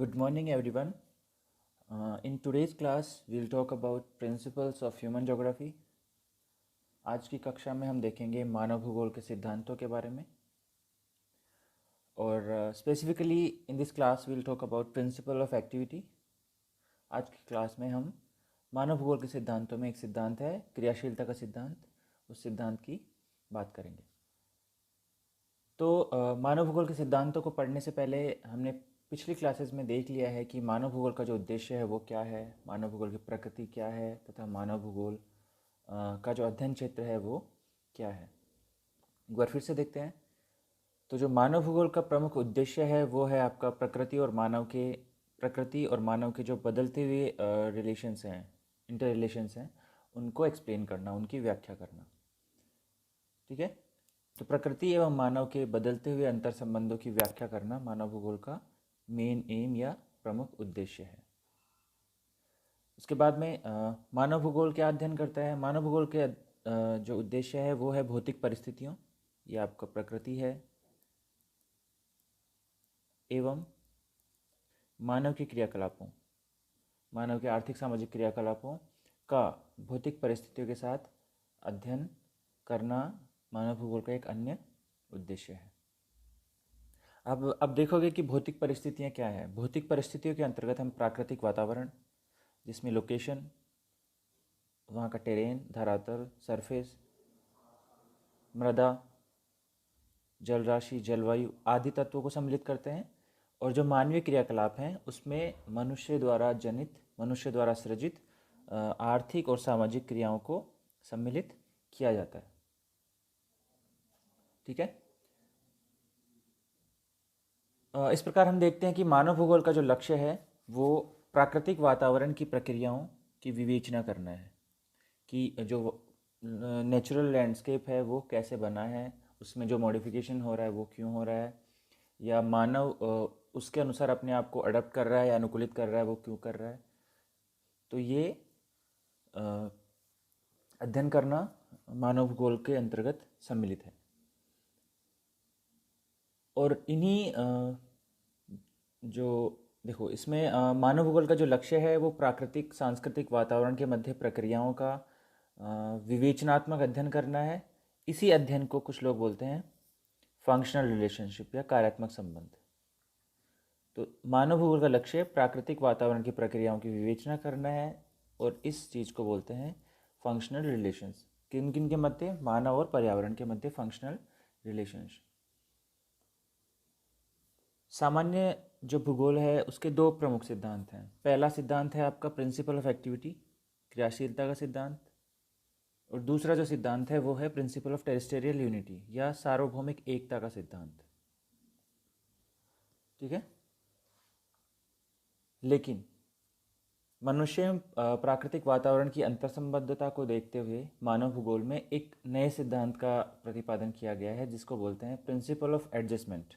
Good morning, everyone. In today's class, we'll talk about principles of human geography. आज की कक्षा में हम देखेंगे मानव भूगोल के सिद्धांतों के बारे में और specifically in this class we'll talk about principle of activity. आज की क्लास में हम मानव भूगोल के सिद्धांतों में एक सिद्धांत है क्रियाशीलता का सिद्धांत, उस सिद्धांत की बात करेंगे। तो मानव भूगोल के सिद्धांतों को पढ़ने से पहले हमने पिछली क्लासेस में देख लिया है कि मानव भूगोल का जो उद्देश्य है वो क्या है, मानव भूगोल की प्रकृति क्या है तथा मानव भूगोल का जो अध्ययन क्षेत्र है वो क्या है। एक बार फिर से देखते हैं। तो जो मानव भूगोल का प्रमुख उद्देश्य है वो है आपका प्रकृति और मानव के जो बदलते हुए रिलेशंस हैं, इंटर रिलेशंस हैं, उनको एक्सप्लेन करना, उनकी व्याख्या करना। ठीक है, तो प्रकृति एवं मानव के बदलते हुए अंतर संबंधों की व्याख्या करना मानव भूगोल का मेन एम या प्रमुख उद्देश्य है। उसके बाद में मानव भूगोल क्या अध्ययन करता है। मानव भूगोल के जो उद्देश्य है वो है भौतिक परिस्थितियों, ये आपका प्रकृति है, एवं मानव के क्रियाकलापों, मानव के आर्थिक सामाजिक क्रियाकलापों का भौतिक परिस्थितियों के साथ अध्ययन करना मानव भूगोल का एक अन्य उद्देश्य है। अब देखोगे कि भौतिक परिस्थितियाँ क्या है। भौतिक परिस्थितियों के अंतर्गत हम प्राकृतिक वातावरण, जिसमें लोकेशन, वहाँ का टेरेन, धरातल, सरफेस, मृदा, जल राशि, जलवायु आदि तत्वों को सम्मिलित करते हैं। और जो मानवीय क्रियाकलाप हैं उसमें मनुष्य द्वारा जनित, मनुष्य द्वारा सृजित आर्थिक और सामाजिक क्रियाओं को सम्मिलित किया जाता है। ठीक है, इस प्रकार हम देखते हैं कि मानव भूगोल का जो लक्ष्य है वो प्राकृतिक वातावरण की प्रक्रियाओं की विवेचना करना है कि जो नेचुरल लैंडस्केप है वो कैसे बना है, उसमें जो मॉडिफिकेशन हो रहा है वो क्यों हो रहा है, या मानव उसके अनुसार अपने आप को अडप्ट कर रहा है या अनुकूलित कर रहा है वो क्यों कर रहा है। तो ये अध्ययन करना मानव भूगोल के अंतर्गत सम्मिलित है। और इन्हीं जो देखो इसमें मानव भूगोल का जो लक्ष्य है वो प्राकृतिक सांस्कृतिक वातावरण के मध्य प्रक्रियाओं का विवेचनात्मक अध्ययन करना है। इसी अध्ययन को कुछ लोग बोलते हैं फंक्शनल रिलेशनशिप या कार्यात्मक संबंध। तो मानव भूगोल का लक्ष्य प्राकृतिक वातावरण की प्रक्रियाओं की विवेचना करना है और इस चीज़ को बोलते हैं फंक्शनल रिलेशंस। किन किन के मध्य? मानव और पर्यावरण के मध्य फंक्शनल रिलेशंस। सामान्य जो भूगोल है उसके दो प्रमुख सिद्धांत हैं। पहला सिद्धांत है आपका प्रिंसिपल ऑफ एक्टिविटी, क्रियाशीलता का सिद्धांत, और दूसरा जो सिद्धांत है वो है प्रिंसिपल ऑफ टेरेस्टेरियल यूनिटी या सार्वभौमिक एकता का सिद्धांत। ठीक है, लेकिन मनुष्य प्राकृतिक वातावरण की अंतर्संबद्धता को देखते हुए मानव भूगोल में एक नए सिद्धांत का प्रतिपादन किया गया है जिसको बोलते हैं प्रिंसिपल ऑफ एडजस्टमेंट,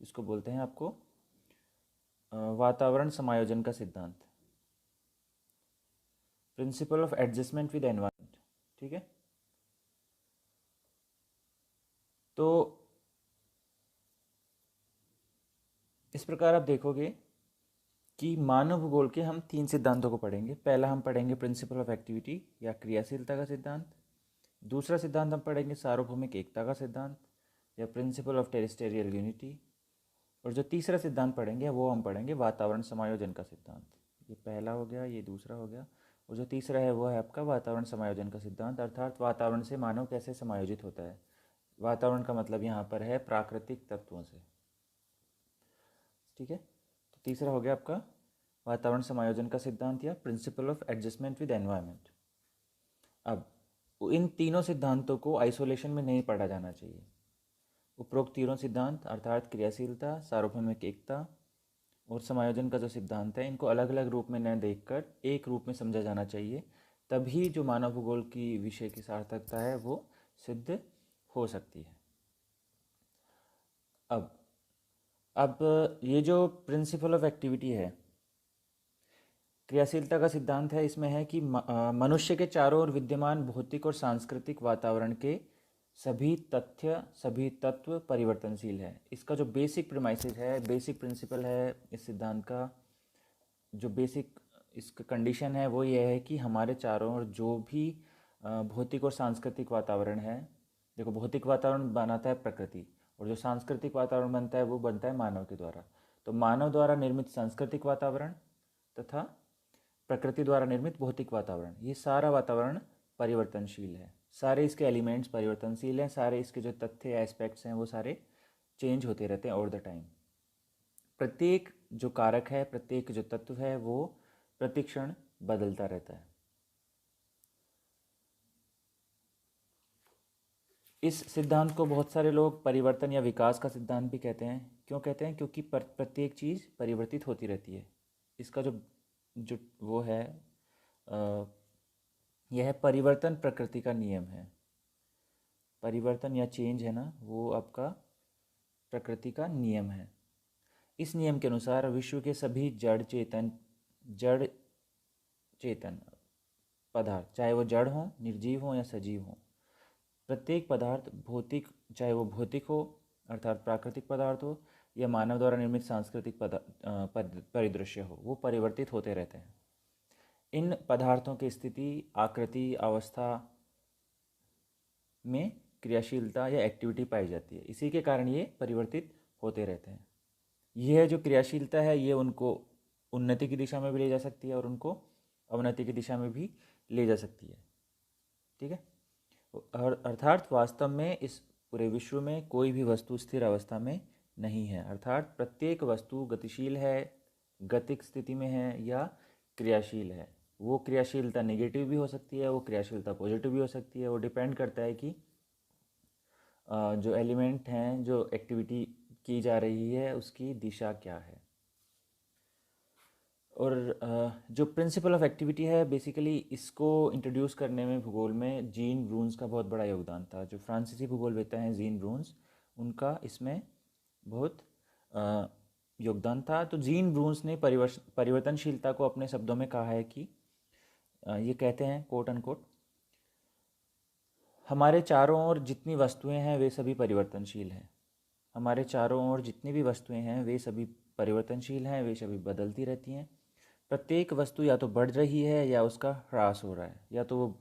जिसको बोलते हैं आपको वातावरण समायोजन का सिद्धांत, principle of adjustment with environment. ठीक है, तो इस प्रकार आप देखोगे कि मानव भूगोल के हम तीन सिद्धांतों को पढ़ेंगे। पहला हम पढ़ेंगे प्रिंसिपल ऑफ एक्टिविटी या क्रियाशीलता का सिद्धांत, दूसरा सिद्धांत हम पढ़ेंगे सार्वभौमिक एकता का सिद्धांत या प्रिंसिपल ऑफ टेरेस्टेरियल यूनिटी, और जो तीसरा सिद्धांत पढ़ेंगे वो हम पढ़ेंगे वातावरण समायोजन का सिद्धांत। ये पहला हो गया, ये दूसरा हो गया, और जो तीसरा है वो है आपका वातावरण समायोजन का सिद्धांत, अर्थात वातावरण से मानव कैसे समायोजित होता है। वातावरण का मतलब यहाँ पर है प्राकृतिक तत्वों से। ठीक है, तो तीसरा हो गया आपका वातावरण समायोजन का सिद्धांत या principle of adjustment with environment. अब इन तीनों सिद्धांतों को आइसोलेशन में नहीं पढ़ा जाना चाहिए। उपरोक्त तीनों सिद्धांत अर्थात क्रियाशीलता, सार्वभौमिक एकता और समायोजन का जो सिद्धांत है, इनको अलग अलग रूप में न देखकर एक रूप में समझा जाना चाहिए, तभी जो मानव भूगोल की विषय की सार्थकता है वो सिद्ध हो सकती है। अब ये जो प्रिंसिपल ऑफ एक्टिविटी है, क्रियाशीलता का सिद्धांत है, इसमें है कि मनुष्य के चारों ओर विद्यमान भौतिक और सांस्कृतिक वातावरण के सभी तत्व परिवर्तनशील है। इसका जो बेसिक प्रीमाइसेस है, बेसिक प्रिंसिपल है इस सिद्धांत का, जो बेसिक इसका कंडीशन है वो ये है कि हमारे चारों ओर जो भी भौतिक और सांस्कृतिक वातावरण है, देखो भौतिक वातावरण बनाता है प्रकृति, और जो सांस्कृतिक वातावरण बनता है वो बनता है मानव के द्वारा। तो मानव द्वारा निर्मित सांस्कृतिक वातावरण तथा प्रकृति द्वारा निर्मित भौतिक वातावरण, ये सारा वातावरण परिवर्तनशील है। सारे इसके एलिमेंट्स परिवर्तनशील हैं, सारे इसके जो तथ्य एस्पेक्ट्स हैं वो सारे चेंज होते रहते हैं ओवर द टाइम। प्रत्येक जो कारक है, प्रत्येक जो तत्व है वो प्रतिक्षण बदलता रहता है। इस सिद्धांत को बहुत सारे लोग परिवर्तन या विकास का सिद्धांत भी कहते हैं। क्यों कहते हैं? क्योंकि प्रत्येक चीज़ परिवर्तित होती रहती है। इसका जो जो वो है यह है परिवर्तन प्रकृति का नियम है। परिवर्तन या चेंज है ना, वो आपका प्रकृति का नियम है। इस नियम के अनुसार विश्व के सभी जड़ चेतन पदार्थ, चाहे वो जड़ हो, निर्जीव हो या सजीव हो, प्रत्येक पदार्थ भौतिक, चाहे वो भौतिक हो अर्थात प्राकृतिक पदार्थ हो या मानव द्वारा निर्मित सांस्कृतिक परिदृश्य हो, वो परिवर्तित होते रहते हैं। इन पदार्थों की स्थिति, आकृति, अवस्था में क्रियाशीलता या एक्टिविटी पाई जाती है। इसी के कारण ये परिवर्तित होते रहते हैं। यह जो क्रियाशीलता है ये उनको उन्नति की दिशा में भी ले जा सकती है और उनको अवनति की दिशा में भी ले जा सकती है। ठीक है, अर्थात वास्तव में इस पूरे विश्व में कोई भी वस्तु स्थिर अवस्था में नहीं है। अर्थात प्रत्येक वस्तु गतिशील है, गतिक स्थिति में है या क्रियाशील है। वो क्रियाशीलता नेगेटिव भी हो सकती है, वो क्रियाशीलता पॉजिटिव भी हो सकती है। वो डिपेंड करता है कि जो एलिमेंट हैं, जो एक्टिविटी की जा रही है उसकी दिशा क्या है। और जो प्रिंसिपल ऑफ एक्टिविटी है, बेसिकली इसको इंट्रोड्यूस करने में भूगोल में जीन ब्रून्स का बहुत बड़ा योगदान था। जो फ्रांसीसी भूगोलवेत्ता हैं जीन ब्रून्स, उनका इसमें बहुत योगदान था। तो जीन ब्रून्स ने परिवर्तनशीलता को अपने शब्दों में कहा है कि ये कहते हैं कोट अनकोट, हमारे चारों ओर जितनी वस्तुएं हैं वे सभी परिवर्तनशील हैं। हमारे चारों ओर जितनी भी वस्तुएं हैं वे सभी परिवर्तनशील हैं, वे सभी बदलती रहती हैं। प्रत्येक वस्तु या तो बढ़ रही है या उसका ह्रास हो रहा है, या तो वो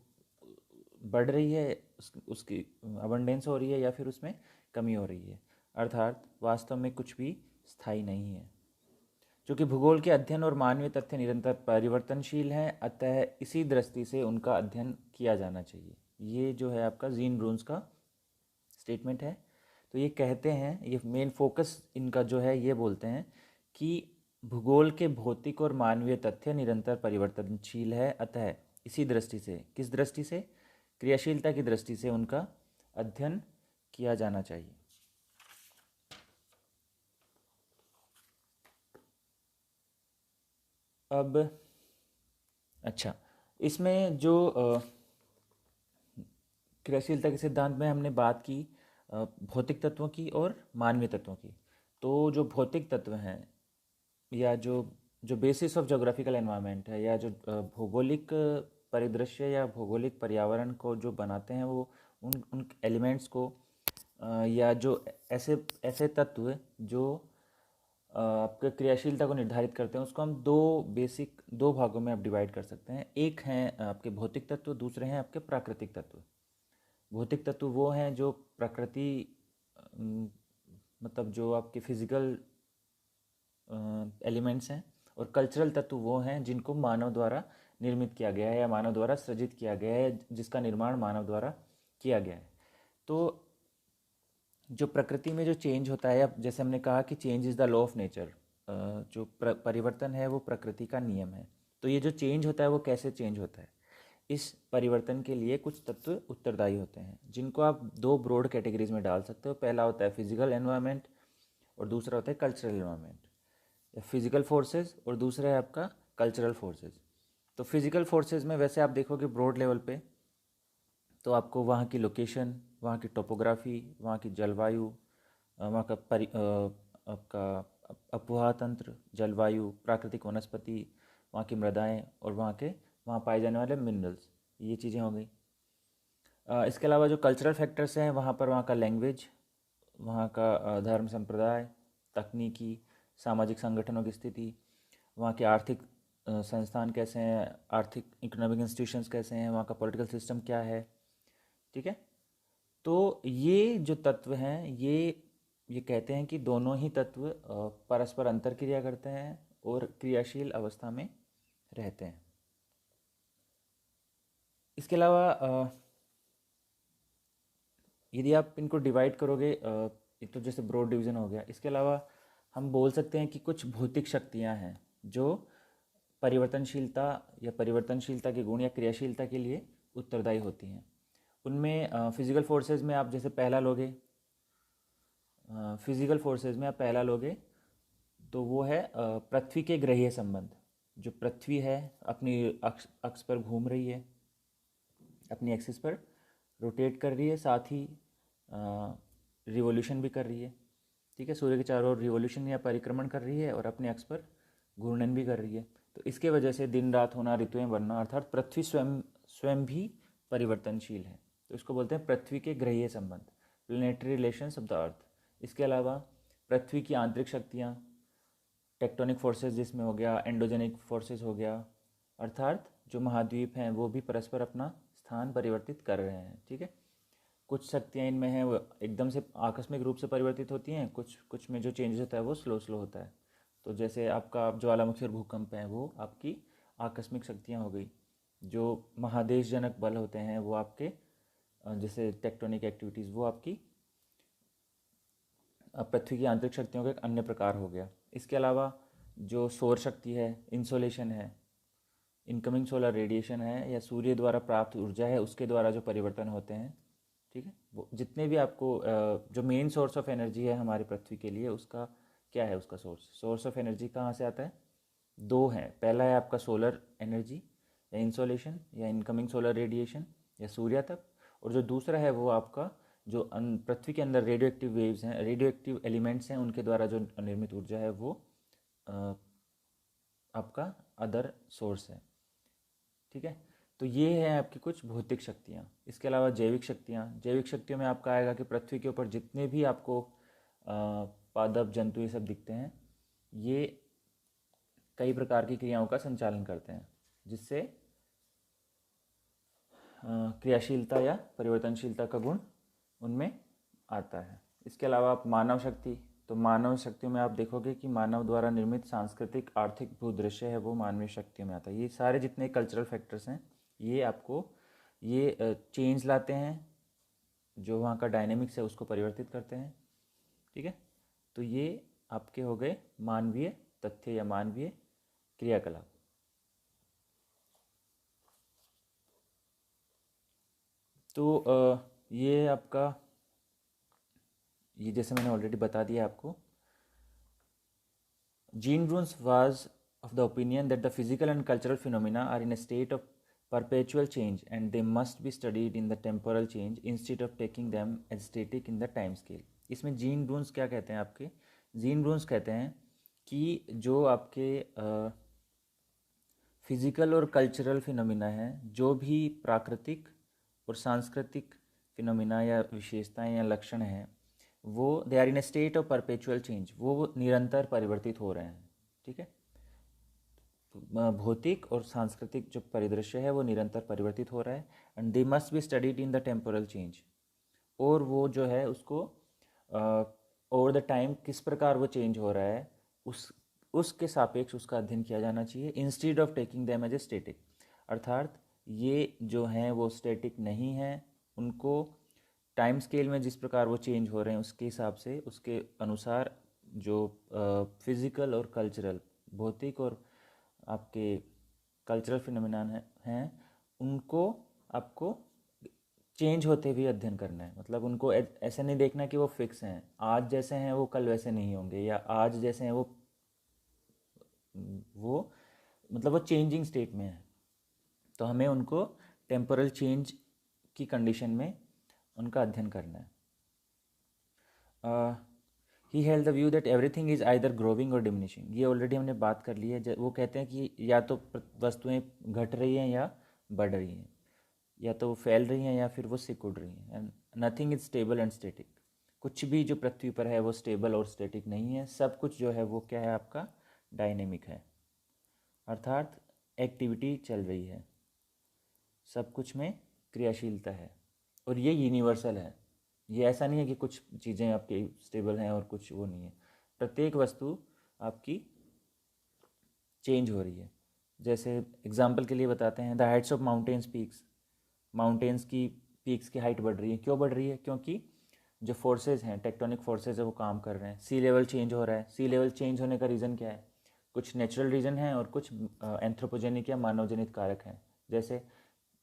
बढ़ रही है, उसकी अबंडेंस हो रही है, या फिर उसमें कमी हो रही है। अर्थात वास्तव में कुछ भी स्थायी नहीं है। चूँकि भूगोल के अध्ययन और मानवीय तथ्य निरंतर परिवर्तनशील हैं, अतः इसी दृष्टि से उनका अध्ययन किया जाना चाहिए। ये जो है आपका जीन ब्रून्स का स्टेटमेंट है। तो ये कहते हैं, ये मेन फोकस इनका जो है, ये बोलते हैं कि भूगोल के भौतिक और मानवीय तथ्य निरंतर परिवर्तनशील है, अतः इसी दृष्टि से, किस दृष्टि से? क्रियाशीलता की दृष्टि से उनका अध्ययन किया जाना चाहिए। अब अच्छा, इसमें जो क्रियाशीलता के सिद्धांत में हमने बात की भौतिक तत्वों की और मानवीय तत्वों की। तो जो भौतिक तत्व हैं या जो जो बेसिस ऑफ जोग्राफिकल एनवायरनमेंट है, या जो भौगोलिक परिदृश्य या भौगोलिक पर्यावरण को जो बनाते हैं, वो उन एलिमेंट्स को या जो ऐसे ऐसे तत्व जो आपके क्रियाशीलता को निर्धारित करते हैं, उसको हम दो भागों में आप डिवाइड कर सकते हैं। एक हैं आपके भौतिक तत्व, दूसरे हैं आपके प्राकृतिक तत्व। भौतिक तत्व वो हैं जो प्रकृति मतलब जो आपके फिजिकल एलिमेंट्स हैं, और कल्चरल तत्व वो हैं जिनको मानव द्वारा निर्मित किया गया है या मानव द्वारा सृजित किया गया है, जिसका निर्माण मानव द्वारा किया गया है। तो जो प्रकृति में जो चेंज होता है, अब जैसे हमने कहा कि change is the law of nature, जो परिवर्तन है वो प्रकृति का नियम है। तो ये जो चेंज होता है वो कैसे चेंज होता है? इस परिवर्तन के लिए कुछ तत्व उत्तरदायी होते हैं, जिनको आप दो ब्रॉड कैटेगरीज में डाल सकते हो। पहला होता है फिजिकल एनवायरनमेंट और दूसरा होता है कल्चरल एनवायरनमेंट, या फिजिकल फोर्सेस, और दूसरा है आपका कल्चरल फोर्सेस। तो फिजिकल फोर्सेस में वैसे आप देखोगे ब्रॉड लेवल पे, तो आपको वहाँ की लोकेशन, वहाँ की टोपोग्राफी, वहाँ की जलवायु, वहाँ का आपका अपवाह तंत्र, जलवायु, प्राकृतिक वनस्पति, वहाँ की मृदाएं और वहाँ पाए जाने वाले मिनरल्स, ये चीज़ें हो गई। इसके अलावा जो कल्चरल फैक्टर्स हैं वहाँ पर वहाँ का लैंग्वेज, वहाँ का धर्म संप्रदाय, तकनीकी सामाजिक संगठनों की स्थिति, वहाँ के आर्थिक संस्थान कैसे हैं, आर्थिक इकोनॉमिक इंस्टीट्यूशंस कैसे हैं, वहाँ का पॉलिटिकल सिस्टम क्या है। ठीक है। तो ये जो तत्व हैं ये कहते हैं कि दोनों ही तत्व परस्पर अंतर क्रिया करते हैं और क्रियाशील अवस्था में रहते हैं। इसके अलावा यदि आप इनको डिवाइड करोगे, एक तो जैसे ब्रॉड डिवीजन हो गया, इसके अलावा हम बोल सकते हैं कि कुछ भौतिक शक्तियां हैं जो परिवर्तनशीलता या परिवर्तनशीलता के गुण या क्रियाशीलता के लिए उत्तरदायी होती हैं। उनमें फिजिकल फोर्सेस में आप जैसे पहला लोगे, फिजिकल फोर्सेस में आप पहला लोगे तो वो है पृथ्वी के ग्रहीय संबंध। जो पृथ्वी है अपनी अक्ष पर घूम रही है, अपनी एक्सिस पर रोटेट कर रही है, साथ ही रिवॉल्यूशन भी कर रही है। ठीक है, सूर्य के चारों ओर रिवॉल्यूशन या परिक्रमण कर रही है और अपने अक्ष पर घूर्णन भी कर रही है। तो इसके वजह से दिन रात होना, ऋतुएं बनना, अर्थात पृथ्वी स्वयं स्वयं भी परिवर्तनशील है। तो इसको बोलते हैं पृथ्वी के ग्रहीय संबंध, planetary relations of the earth. इसके अलावा पृथ्वी की आंतरिक शक्तियाँ, टेक्टोनिक फोर्सेस जिसमें हो गया, एंडोजेनिक फोर्सेस हो गया, अर्थात जो महाद्वीप हैं वो भी परस्पर अपना स्थान परिवर्तित कर रहे हैं। ठीक है, कुछ शक्तियाँ इनमें हैं वो एकदम से आकस्मिक रूप से परिवर्तित होती हैं, कुछ में जो चेंजेस होता है वो स्लो स्लो होता है। तो जैसे आपका ज्वालामुखी और भूकंप है वो आपकी आकस्मिक शक्तियाँ हो गई। जो महादेशजनक बल होते हैं वो आपके जैसे टेक्टोनिक एक्टिविटीज़ वो आपकी पृथ्वी की आंतरिक शक्तियों का एक अन्य प्रकार हो गया। इसके अलावा जो सौर शक्ति है, इंसोलेशन है, इनकमिंग सोलर रेडिएशन है, या सूर्य द्वारा प्राप्त ऊर्जा है, उसके द्वारा जो परिवर्तन होते हैं। ठीक है, वो जितने भी आपको जो मेन सोर्स ऑफ एनर्जी है हमारी पृथ्वी के लिए, उसका क्या है, उसका सोर्स ऑफ एनर्जी कहाँ से आता है? दो हैं। पहला है आपका सोलर एनर्जी या इंसोलेशन या इनकमिंग सोलर रेडिएशन या सूर्य तप, और जो दूसरा है वो आपका जो पृथ्वी के अंदर रेडियो एक्टिव वेव्स हैं, रेडियो एक्टिव एलिमेंट्स हैं, उनके द्वारा जो निर्मित ऊर्जा है वो आपका अदर सोर्स है। ठीक है, तो ये है आपकी कुछ भौतिक शक्तियाँ। इसके अलावा जैविक शक्तियाँ, जैविक शक्तियों में आपका आएगा कि पृथ्वी के ऊपर जितने भी आपको पादप जंतु ये सब दिखते हैं, ये कई प्रकार की क्रियाओं का संचालन करते हैं जिससे क्रियाशीलता या परिवर्तनशीलता का गुण उनमें आता है। इसके अलावा आप मानव शक्ति, तो मानव शक्तियों में आप देखोगे कि मानव द्वारा निर्मित सांस्कृतिक आर्थिक भूदृश्य है वो मानवीय शक्तियों में आता है। ये सारे जितने कल्चरल फैक्टर्स हैं ये आपको ये चेंज लाते हैं, जो वहाँ का डायनेमिक्स है उसको परिवर्तित करते हैं। ठीक है, तो ये आपके हो गए मानवीय तथ्य या मानवीय क्रियाकलाप। तो ये आपका, ये जैसे मैंने ऑलरेडी बता दिया आपको, Jean Brunhes was of the opinion that the physical and cultural phenomena are in a state of perpetual change and they must be studied in the temporal change instead of taking them as static in the time scale। इसमें gene ब्रून्स क्या कहते हैं? आपके gene ब्रून्स कहते हैं कि जो आपके फिजिकल और कल्चरल फिनोमिना हैं, जो भी प्राकृतिक और सांस्कृतिक फिनोमिना या विशेषताएं या लक्षण हैं, वो they are in a state of perpetual change, वो निरंतर परिवर्तित हो रहे हैं। ठीक है, भौतिक और सांस्कृतिक जो परिदृश्य है वो निरंतर परिवर्तित हो रहा है, and they must be studied in the temporal change. और वो जो है उसको ओवर द टाइम किस प्रकार वो चेंज हो रहा है उसके सापेक्ष उसका अध्ययन किया जाना चाहिए, instead of taking them as a static. अर्थात ये जो हैं वो स्टेटिक नहीं हैं, उनको टाइम स्केल में जिस प्रकार वो चेंज हो रहे हैं उसके हिसाब से, उसके अनुसार जो फिज़िकल और कल्चरल, भौतिक और आपके कल्चरल फिनोमिनान हैं उनको आपको चेंज होते हुए अध्ययन करना है। मतलब उनको ऐसे नहीं देखना कि वो फिक्स हैं, आज जैसे हैं वो कल वैसे नहीं होंगे, या आज जैसे हैं वो मतलब वो चेंजिंग स्टेट में है। तो हमें उनको टेम्पोरल चेंज की कंडीशन में उनका अध्ययन करना है। He held the view that everything is either growing और डिमिनिशिंग। ये ऑलरेडी हमने बात कर ली है। वो कहते हैं कि या तो वस्तुएं घट रही हैं या बढ़ रही हैं। या तो वो फैल रही हैं या फिर वो सिकुड़ रही हैं। And nothing is stable and static. कुछ भी जो पृथ्वी पर है वो स्टेबल और स्टैटिक नहीं है, सब कुछ जो है वो क्या है आपका डायनेमिक है, अर्थात एक्टिविटी चल रही है, सब कुछ में क्रियाशीलता है। और ये यूनिवर्सल है, ये ऐसा नहीं है कि कुछ चीज़ें आपकी स्टेबल हैं और कुछ वो नहीं है। प्रत्येक वस्तु आपकी चेंज हो रही है। जैसे एग्जाम्पल के लिए बताते हैं, the Heights of mountains peaks, mountains की पीक्स की हाइट बढ़ रही है। क्यों बढ़ रही है? क्योंकि जो फोर्सेज हैं, टेक्टोनिक फोर्सेज है, वो काम कर रहे हैं। सी लेवल चेंज हो रहा है। सी लेवल चेंज होने का रीज़न क्या है? कुछ नेचुरल रीज़न है और कुछ एंथ्रोपोजेनिक या मानवजनित कारक हैं। जैसे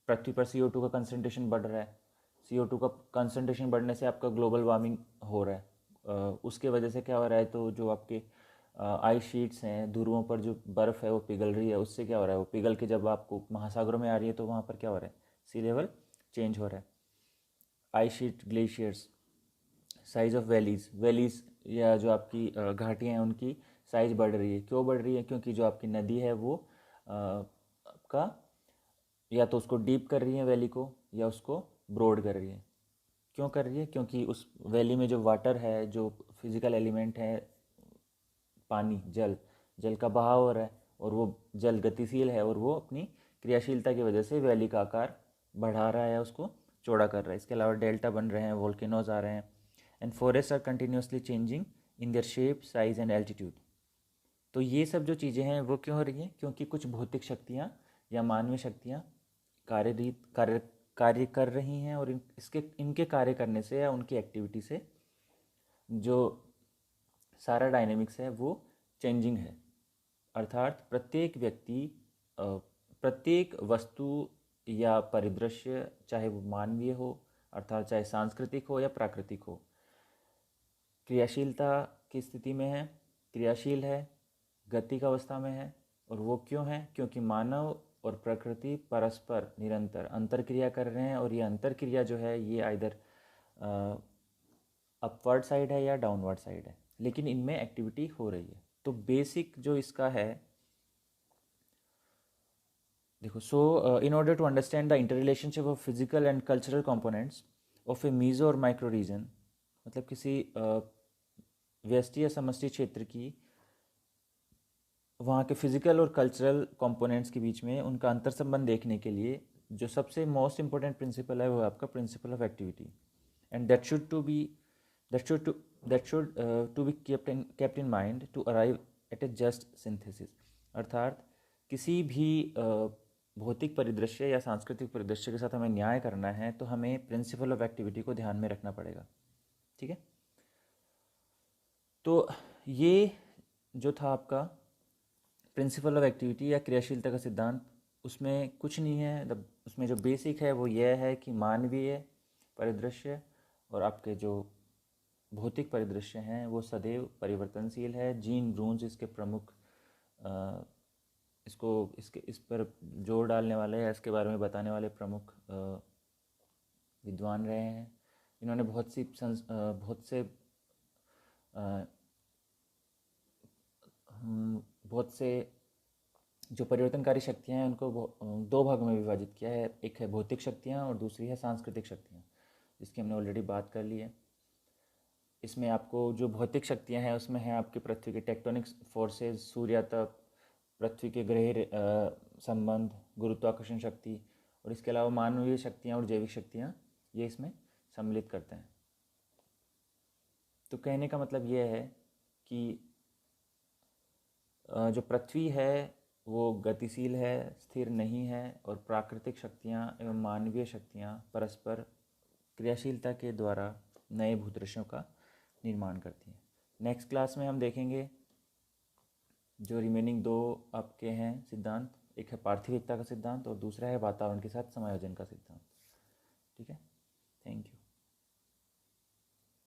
पृथ्वी पर CO2 का कंसनट्रेशन बढ़ रहा है। CO2 का कंसनट्रेशन बढ़ने से आपका ग्लोबल वार्मिंग हो रहा है। उसके वजह से क्या हो रहा है, तो जो आपके आइस शीट्स हैं, ध्रुवों पर जो बर्फ़ है वो पिघल रही है। उससे क्या हो रहा है, वो पिघल के जब आपको महासागरों में आ रही है तो वहाँ पर क्या हो रहा है, सी लेवल चेंज हो रहा है। Ice sheet, glaciers, size of valleys या जो आपकी घाटियाँ हैं उनकी साइज़ बढ़ रही है। क्यों बढ़ रही है? क्योंकि जो आपकी नदी है वो आपका या तो उसको डीप कर रही है वैली को, या उसको ब्रॉड कर रही है। क्यों कर रही है? क्योंकि उस वैली में जो वाटर है, जो फिजिकल एलिमेंट है, पानी, जल, जल का बहाव हो रहा है और वो जल गतिशील है और वो अपनी क्रियाशीलता की वजह से वैली का आकार बढ़ा रहा है, उसको चौड़ा कर रहा है। इसके अलावा डेल्टा बन रहे हैं, वोल्केनोज आ रहे हैं। And forest are continuously changing in their shape, size and altitude. तो ये सब जो चीज़ें हैं वो क्यों हो रही हैं? क्योंकि कुछ भौतिक शक्तियाँ या मानवीय शक्तियाँ कार्य कर रही हैं, और इनके कार्य करने से या उनकी एक्टिविटी से जो सारा डायनेमिक्स है वो चेंजिंग है। अर्थात प्रत्येक व्यक्ति, प्रत्येक वस्तु या परिदृश्य, चाहे वो मानवीय हो, अर्थात चाहे सांस्कृतिक हो या प्राकृतिक हो, क्रियाशीलता की स्थिति में है, क्रियाशील है, गति का अवस्था में है। और वो क्यों है? क्योंकि मानव और प्रकृति परस्पर निरंतर अंतरक्रिया कर रहे हैं, और ये अंतरक्रिया जो है ये आइदर अपवर्ड साइड है या डाउनवर्ड साइड है, लेकिन इनमें एक्टिविटी हो रही है। तो बेसिक जो इसका है, देखो, so in order to understand the interrelationship of physical and cultural components of a meso और माइक्रो रीजन, मतलब किसी व्यष्टि या समष्टि क्षेत्र की, वहाँ के फिजिकल और कल्चरल कंपोनेंट्स के बीच में उनका अंतर संबंध देखने के लिए जो सबसे मोस्ट इंपॉर्टेंट प्रिंसिपल है वो है आपका principle of activity. And that should to to be kept in mind to arrive at a just synthesis। अर्थात किसी भी भौतिक परिदृश्य या सांस्कृतिक परिदृश्य के साथ हमें न्याय करना है तो हमें प्रिंसिपल ऑफ एक्टिविटी को ध्यान में रखना पड़ेगा। ठीक है, तो ये जो था आपका प्रिंसिपल ऑफ एक्टिविटी या क्रियाशीलता का सिद्धांत, उसमें कुछ नहीं है। उसमें जो बेसिक है वो यह है कि मानवीय परिदृश्य और आपके जो भौतिक परिदृश्य हैं वो सदैव परिवर्तनशील है। जीन ब्रून्स इसके प्रमुख इसको इसके इस पर जोर डालने वाले या इसके बारे में बताने वाले प्रमुख विद्वान रहे हैं। इन्होंने बहुत से जो परिवर्तनकारी शक्तियाँ हैं उनको दो भागों में विभाजित किया है। एक है भौतिक शक्तियाँ और दूसरी है सांस्कृतिक शक्तियाँ, जिसकी हमने ऑलरेडी बात कर ली है। इसमें आपको जो भौतिक शक्तियाँ हैं उसमें है आपकी पृथ्वी के टेक्टोनिक फोर्सेस, सूर्यातप, पृथ्वी के ग्रह संबंध, गुरुत्वाकर्षण शक्ति, और इसके अलावा मानवीय शक्तियाँ और जैविक शक्तियाँ ये इसमें सम्मिलित करते हैं। तो कहने का मतलब ये है कि जो पृथ्वी है वो गतिशील है, स्थिर नहीं है, और प्राकृतिक शक्तियाँ एवं मानवीय शक्तियाँ परस्पर क्रियाशीलता के द्वारा नए भूदृश्यों का निर्माण करती हैं। नेक्स्ट क्लास में हम देखेंगे जो रिमेनिंग दो आपके हैं सिद्धांत, एक है पार्थिविकता का सिद्धांत और दूसरा है वातावरण के साथ समायोजन का सिद्धांत।